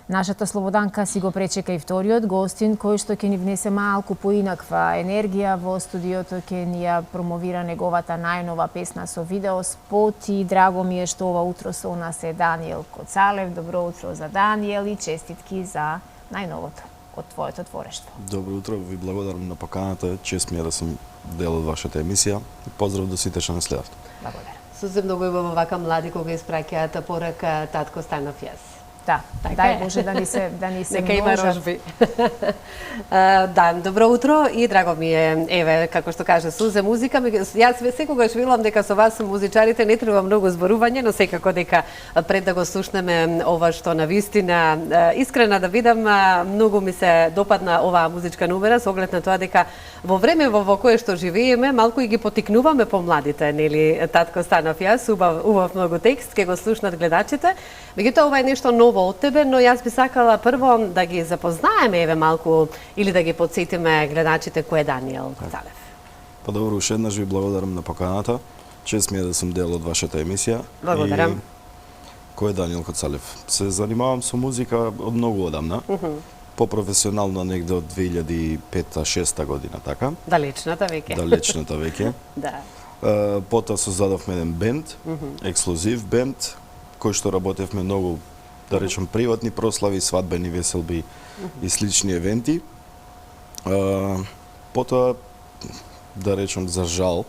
Нашата Слободанка си го пречека и вториот гостин, кој што ќе ни внесе малку поинаква енергија во студиото, ќе ни ја промовира неговата најнова песна со видеоспот и драго ми е што ова утро со нас е Даниел Коцалев. Добро утро за Даниел и честитки за најновото од твоето творештво. Добро утро, ви благодарам на поканата, чест ми е да сум дел од вашата емисија. Поздрав до сите што не следат. Благодарам. Сузе многу е вака млади кога испраќаат порака татко станав јас. Да, дај Боже да ни се нека има рожби. Да, добро утро и драго ми е, еве, како што каже Сузе, музика. Јас секогаш велам дека со вас музичарите не треба многу зборување, но секако дека пред да го слушнеме ова што на вистина искрена да видам, многу ми се допадна оваа музичка номера со оглед на тоа дека во време во кое што живееме, малку и ги потикнуваме помладите, нели? Татко станав јас, убав многу текст, ќе го слушнат гледачите. Меѓутоа ова е нешто ново од тебе, но јас би сакала прво да ги запознаеме еве малку или да ги подсетиме гледачите кој е Даниел Коцалев. Па добро, уште еднаш ви благодарам на поканата. Чест ми е да сум дел од вашата емисија. Благодарам. Кој е Даниел Коцалев? Се занимавам со музика од многу одамна. По-професионално негде од 2005-2006 година, така? Далечната веќе. Далечната веќе. Да. Потоа создадовме еден бенд, ексклузив бенд, кој што работевме многу, да речем, приватни прослави, свадбени веселби и слични евенти. Потоа, да речем, за жал,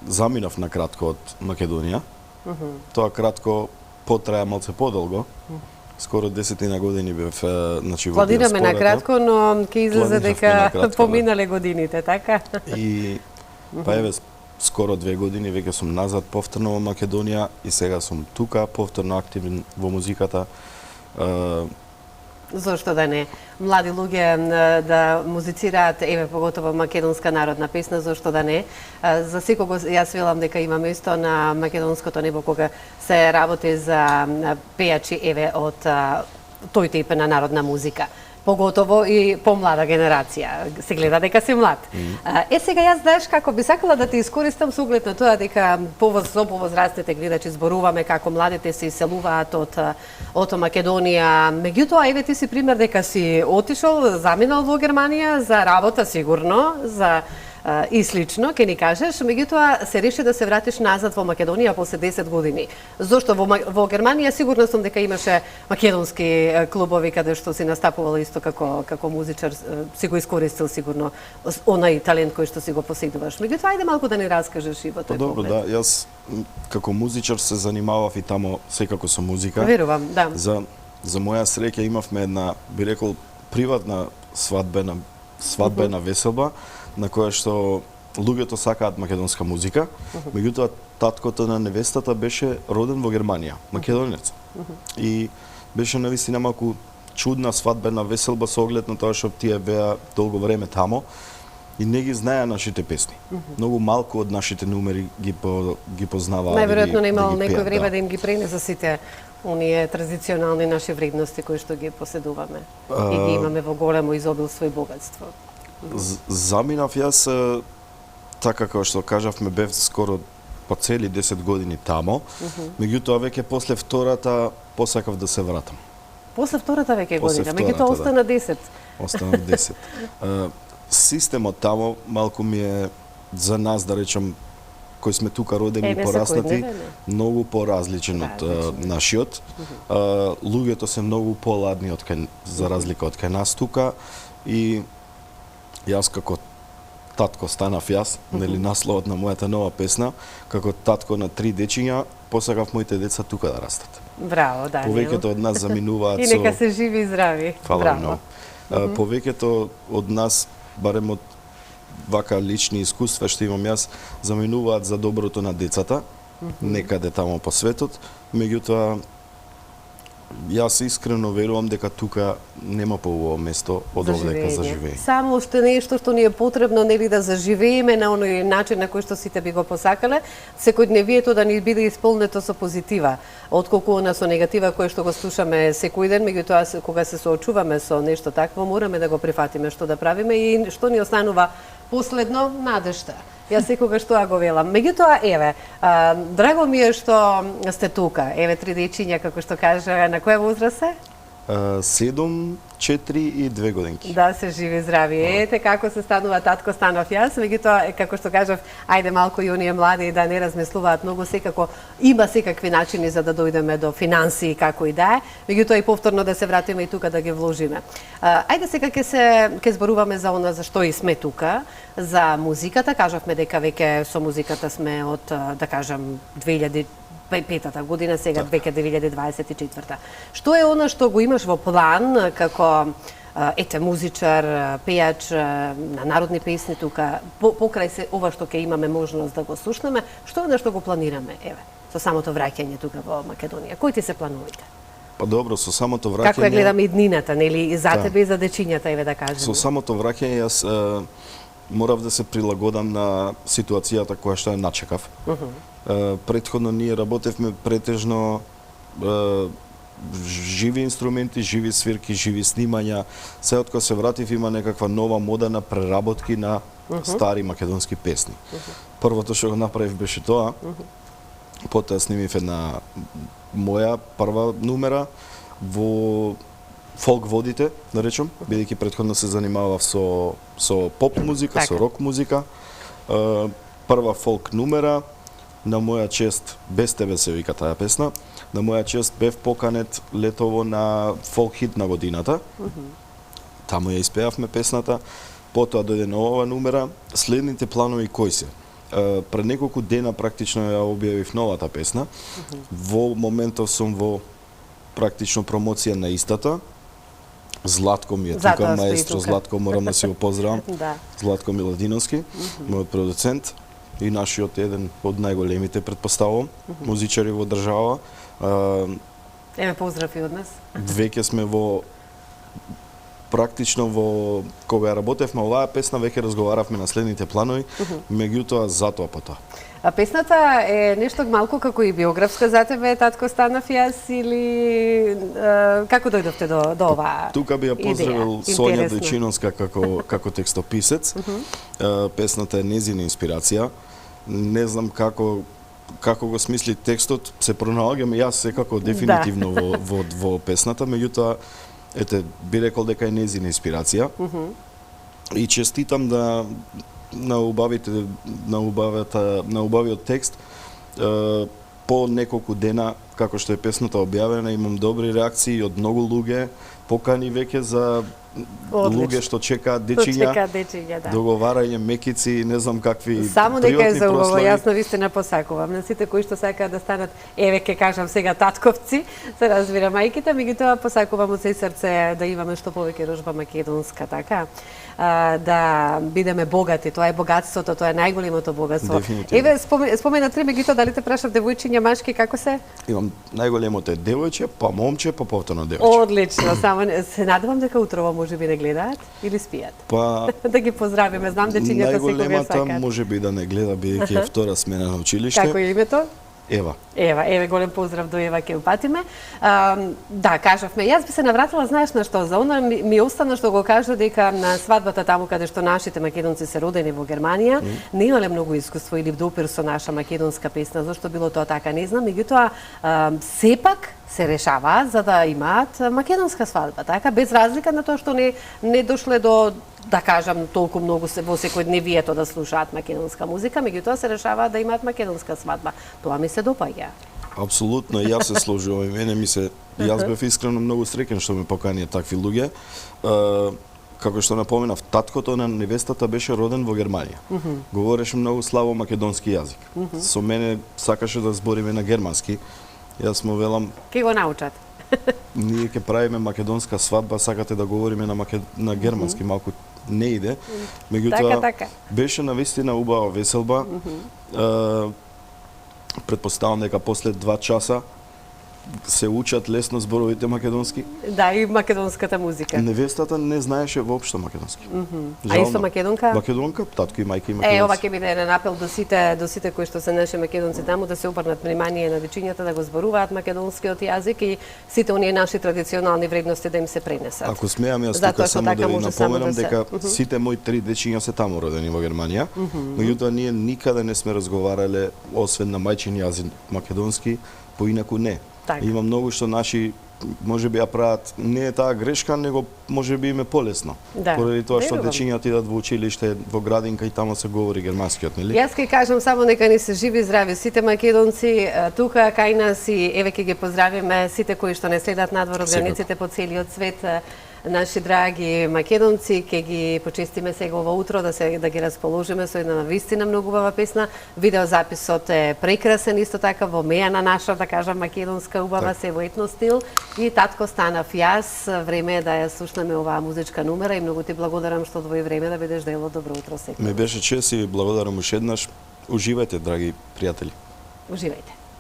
заминав на кратко од Македонија. Тоа кратко потраја малце подолго. Скоро 10 години бев на диаспората. Планираме на кратко, но ќе излезе дека поминале годините, така? И па еве скоро 2 години веќе сум назад повторно во Македонија и сега сум тука повторно активен во музиката. Зошто да не? Млади луѓе да музицираат, еве поготово македонска народна песна, зошто да не? За секого јас велам дека има место на македонското небо кога се работи за пејачи еве од тој тип на народна музика. Поготово и помлада генерација. Се гледа дека си млад. Сега јас знаеш како би сакала да те искористам со оглед на тоа дека со повозрастните гледачи зборуваме како младите се иселуваат од Македонија. Меѓутоа, еве ти си пример дека си отишол, заминал во Германија за работа сигурно, за и слично, ќе ни кажеш, меѓутоа се реши да се вратиш назад во Македонија после 10 години. Зошто во Германија сигурно сум дека имаше македонски клубови каде што си настапувал исто како музичар, си го искористил сигурно онај талент кој што си го поседуваш. Меѓутоа ајде малку да ни раскажеш и во тој Добро, да, јас како музичар се занимавав и тамо секако со музика. Верувам, да. За моја среќа имавме една, би рекол, приватна свадбена веселба на која што луѓето сакаат македонска музика, меѓутоа таткото на невестата беше роден во Германија, македонец. И беше навистина малку чудна свадбена веселба со оглед на тоа што тие беа долго време тамо и не ги знаеа нашите песни. Многу малку од нашите номери ги познаваа. Најверојатно не имал некој време да им ги пренесе сите оние традиционални наши вредности кои што ги поседуваме и ги имаме во големо изобилство и богатство. Заминав јас, така како што кажавме, бев скоро по цели 10 години тамо, меѓутоа веќе после втората посакав да се вратам. После втората веќе година, меѓутоа остана 10. Останав 10. Системот тамо малку ми е за нас, да речем, кои сме тука родени и пораснати, многу поразличен од нашиот. Луѓето се многу поладни за разлика од кај нас тука и јас како татко станав јас, нели насловот на мојата нова песна, како татко на 3 дечиња, посакав моите деца тука да растат. Браво, Даниел. Повеќето од нас заминуваат и нека се живи и здрави. Браво. Повеќето од нас, барем од вака лични искуства што имам јас, заминуваат за доброто на децата, некаде тамо по светот, меѓутоа јас искрено верувам дека тука нема поубаво место од овдека за живење. Само уште нешто што ни е потребно, нели, да заживееме на оној начин на кој што сите би го посакале, секојдневието да ни биде исполнето со позитива, отколку она со негатива кој што го слушаме секој ден, меѓутоа кога се соочуваме со нешто такво, мораме да го прифатиме што да правиме и што ни останува последно надежта. Јас секогаш тоа го велам. Меѓутоа, еве, драго ми е што сте тука. Еве, 3 дечиња, како што кажа, на која возраст се? 7, 4 и 2 годинки. Да се живи здрави. Ете како се станува татко станов јас, меѓутоа како што кажав, ајде малку и оние млади да не размислуваат многу, секако има секакви начини за да дојдеме до финансии како и да е, меѓутоа и повторно да се вратиме и тука да ги вложиме. Ајде сега ќе зборуваме за она за што и сме тука, за музиката. Кажавме дека веќе со музиката сме од да кажам 2005 година, сега веќе 2024. Што е она што го имаш во план како музичар, пејач на народни песни тука, покрај се ова што ќе имаме можност да го слушнеме, што е нешто го планираме, со самото враќање тука во Македонија? Кои ти се плановите? Па добро, со самото враќање... Како ја гледаме иднината, нели, и за тебе и за дечињата, да кажеме. Со самото враќање јас морав да се прилагодам на ситуацијата која што ја начекав. Претходно ние работевме претежно живи инструменти, живи свирки, живи снимања. Се од кога се вратив има некаква нова мода на преработки на стари македонски песни. Првото што го направив беше тоа. Потоа снимив една моја прва номера во фолк водите, да речем, бидејќи претходно се занимавав со поп музика, со рок музика. Прва фолк номера, на моја чест, без тебе се вика таа песна, на моја чест бев поканет летово на фолк хит на годината. Таму ја испеавме песната, потоа дојде нова номера. Следните планови кои се? Пред неколку дена практично ја објавив новата песна. Во моментов сум во практично промоција на истата. Златко ми е тука, маестро Златко, морам да си го поздравам. Златко Миладиновски, мојот продуцент и нашиот еден од најголемите, предпоставувам, музичари во држава. Поздрав и од нас. Веќе сме практично во кога ја работевме оваа песна, веќе разговаравме на следните планови, меѓутоа затоа потоа. А песната е нешто малку како и биографска за тебе, татко станав јас, или како дојдовте до оваа? Тука би ја поздравил Сонја Дојчиновска како текстописец. Песната е нејзина инспирација. Не знам како го смисли текстот, се пронаоѓаме јас секако дефинитивно во песната, меѓутоа би рекол дека е нејзина инспирација. И честитам на убавиот текст. По неколку дена, како што е песната објавена, имам добри реакции од многу луѓе, покани веќе за луѓе што чекаат дечиња, договарање мекици, не знам какви само нека е за убаво, јас навистина посакувам на сите кои што сакаат да станат, ќе кажам сега татковци, се разбира мајките, меѓутоа посакувам од сеј срце да имаме што повеќе рожба македонска, така, да бидеме богати, тоа е богатството, тоа е најголемото богатство. Спомена три, меѓутоа дали те прашав девојчиња, машки, како се? Имам најголемото е девојче, па момче, па повторно девојче. Одлично, само се надевам дека утрово можеби не гледаат или спијат. Па да ги поздравиме, знам дечињата секогаш сакаат. Најголемата можеби да не гледа, бидејќи е втора смена на училиште. Како е името? Ева. Еве, голем поздрав до Ева, ќе упатиме. Да, кажавме, јас би се навратила, знаеш на што, за она ми остана што го кажа дека на свадбата таму каде што нашите македонци се родени во Германија, не имале многу искуство или допир со наша македонска песна, зашто било тоа така, не знам, меѓутоа сепак се решаваат за да имаат македонска свадба, така, без разлика на тоа што не дошле до, да кажам, толку многу во секојдневието да слушаат македонска музика, меѓутоа се решаваат да имаат македонска свадба. Тоа ми се допаѓа. Апсолутно, и јас се сложувам, и мене јас бев искрено многу среќен што ме поканија такви луѓе. Како што напоменав, таткото на невестата беше роден во Германија. Говореше многу слабо македонски јазик. Со мене сакаше да збориме на германски. Јас му велам... Ке го научат? Ние ќе правиме македонска свадба, сакате да говориме на германски, малку не иде. Меѓутоа, беше навистина убава веселба. Предпоставам дека после 2 часа се учат лесно зборовите македонски. Да, и македонската музика. Невестата не знаеше воопшто македонски. А исто македонка? Македонка, татко и мајка и македонци. Ова ќе биде еден апел до сите кои што се наши македонци таму да се обрнат внимание на дечињата да го зборуваат македонскиот јазик и сите оние наши традиционални вредности да им се пренесат. Ако смеам јас тука само да ви напоменам дека сите мои 3 дечиња се таму родени во Германија, меѓутоа ние никаде не сме разговарале освен на мајчин јазик македонски, поинаку не. Има многу што наши можеби ја прават не е таа грешка, него можеби им е полесно. Да, Поради тоа што верувам. дечињата идат во училиште, во градинка и таму се говори германскиот, нели? Јас ќе кажам само нека ни се живи и здрави сите македонци тука кај нас и еве ќе ги поздравиме сите кои што не следат надвор од границите по целиот свет. Наши драги македонци, ќе ги почестиме сега ова утро да ги расположиме со една навистина многу убава песна. Видеозаписот е прекрасен исто така во меја на наша, да кажам, македонска убава се во етно стил. И татко станав јас, време е да ја слушнеме оваа музичка numera и многу ти благодарам што одвои време да бидеш дел од Добро утро секој. Ме беше чест и благодарам ушеднаш. Уживајте, драги пријатели. Уживајте.